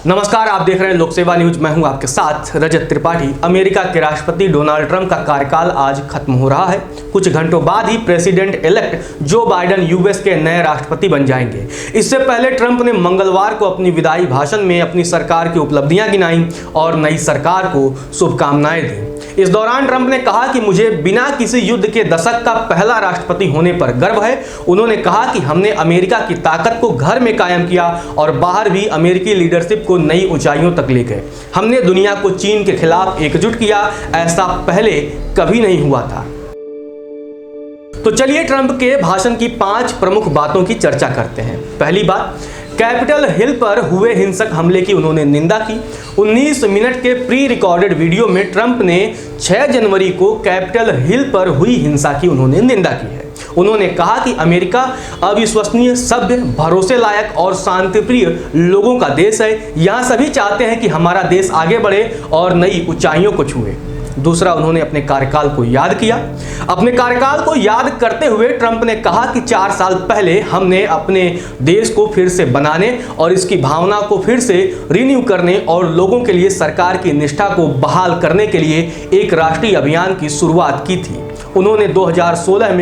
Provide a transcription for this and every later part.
नमस्कार, आप देख रहे हैं लोक सेवा न्यूज। मैं हूं आपके साथ रजत त्रिपाठी। अमेरिका के राष्ट्रपति डोनाल्ड ट्रंप का कार्यकाल आज खत्म हो रहा है। कुछ घंटों बाद ही president elect Joe Biden US के नए राष्ट्रपति बन जाएंगे। इससे पहले ट्रंप ने मंगलवार को अपनी विदाई भाषण में अपनी सरकार की उपलब्धियां गिनाई और नई सरकार को शुभकामनाएं दी। इस दौरान ट्रंप ने कहा कि मुझे बिना किसी युद्ध के दशक का पहला राष्ट्रपति होने पर गर्व है। उन्होंने कहा कि हमने अमेरिका की ताकत को घर में कायम किया और बाहर भी अमेरिकी लीडरशिप को नई ऊंचाइयों तक ले गए। हमने दुनिया को चीन के खिलाफ एकजुट किया, ऐसा पहले कभी नहीं हुआ था। तो चलिए ट्रंप के भाषण की 5 प्रमुख बातों की चर्चा करते हैं। पहली बात, कैपिटल हिल पर हुए हिंसक हमले की उन्होंने निंदा की। 19 मिनट के प्री रिकॉर्डेड वीडियो में ट्रंप ने 6 जनवरी को कैपिटल हिल पर हुई हिंसा की उन्होंने निंदा की है। उन्होंने कहा कि अमेरिका अविश्वसनीय, सभ्य, भरोसे लायक और शांतिप्रिय लोगों का देश है। यहाँ सभी चाहते हैं कि हमारा देश आगे बढ़े और नई ऊंचाइयों को छुए। दूसरा, उन्होंने अपने कार्यकाल को याद किया। अपने कार्यकाल को याद करते हुए ट्रंप ने कहा कि 4 साल पहले हमने अपने देश को फिर से बनाने और इसकी भावना को फिर से रिन्यू करने और लोगों के लिए सरकार की निष्ठा को बहाल करने के लिए एक राष्ट्रीय अभियान की शुरुआत की थी। उन्होंने 2016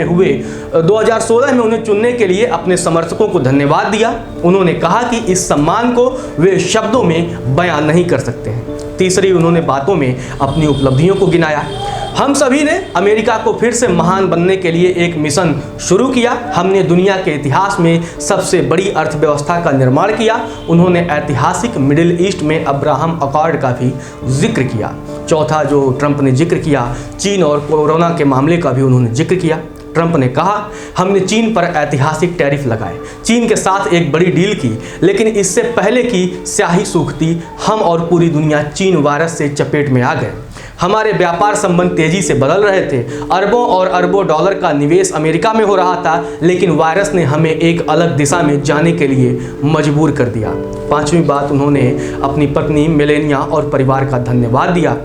में उन्हें चुनने के लिए अपने समर्थकों को धन्यवाद दिया। उन्होंने कहा कि इस सम्मान को वे शब्दों में बयान नहीं कर सकते हैं। तीसरी, उन्होंने बातों में अपनी उपलब्धियों को गिनाया। हम सभी ने अमेरिका को फिर से महान बनने के लिए एक मिशन शुरू किया। हमने दुनिया के इतिहास में सबसे बड़ी अर्थव्यवस्था का निर्माण किया। उन्होंने ऐतिहासिक मिडिल ईस्ट में अब्राहम अकॉर्ड का भी जिक्र किया। चौथा जो ट्रंप ने जिक्र किया, चीन और कोरोना के मामले का भी उन्होंने जिक्र किया। ट्रंप ने कहा, हमने चीन पर ऐतिहासिक टैरिफ लगाए, चीन के साथ एक बड़ी डील की, लेकिन इससे पहले कि स्याही सूखती, हम और पूरी दुनिया चीन वायरस से चपेट में आ गए। हमारे व्यापार संबंध तेजी से बदल रहे थे। अरबों और अरबों डॉलर का निवेश अमेरिका में हो रहा था, लेकिन वायरस ने हमें एक अलग दिशा में जाने के लिए मजबूर कर दिया। 5वीं बात, उन्होंने अपनी पत्नी मेलेनिया और परिवार का धन्यवाद दिया।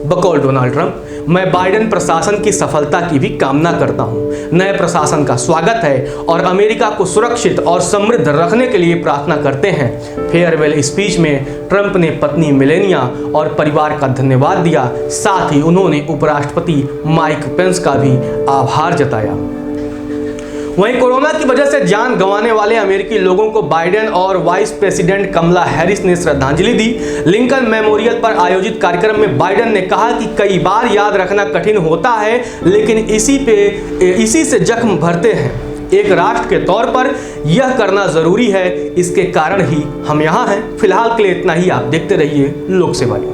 बकौल डोनाल्ड ट्रंप, मैं बाइडेन प्रशासन की सफलता की भी कामना करता हूं। नए प्रशासन का स्वागत है और अमेरिका को सुरक्षित और समृद्ध रखने के लिए प्रार्थना करते हैं। फेयरवेल स्पीच में ट्रंप ने पत्नी मेलेनिया और परिवार का धन्यवाद दिया। साथ ही उन्होंने उपराष्ट्रपति माइक पेंस का भी आभार जताया। वहीं कोरोना की वजह से जान गंवाने वाले अमेरिकी लोगों को बाइडेन और वाइस प्रेसिडेंट कमला हैरिस ने श्रद्धांजलि दी। लिंकन मेमोरियल पर आयोजित कार्यक्रम में बाइडेन ने कहा कि कई बार याद रखना कठिन होता है, लेकिन इसी से जख्म भरते हैं। एक राष्ट्र के तौर पर यह करना जरूरी है, इसके कारण ही हम यहाँ हैं। फिलहाल के लिए इतना ही। आप देखते रहिए लोक सेवा न्यूज।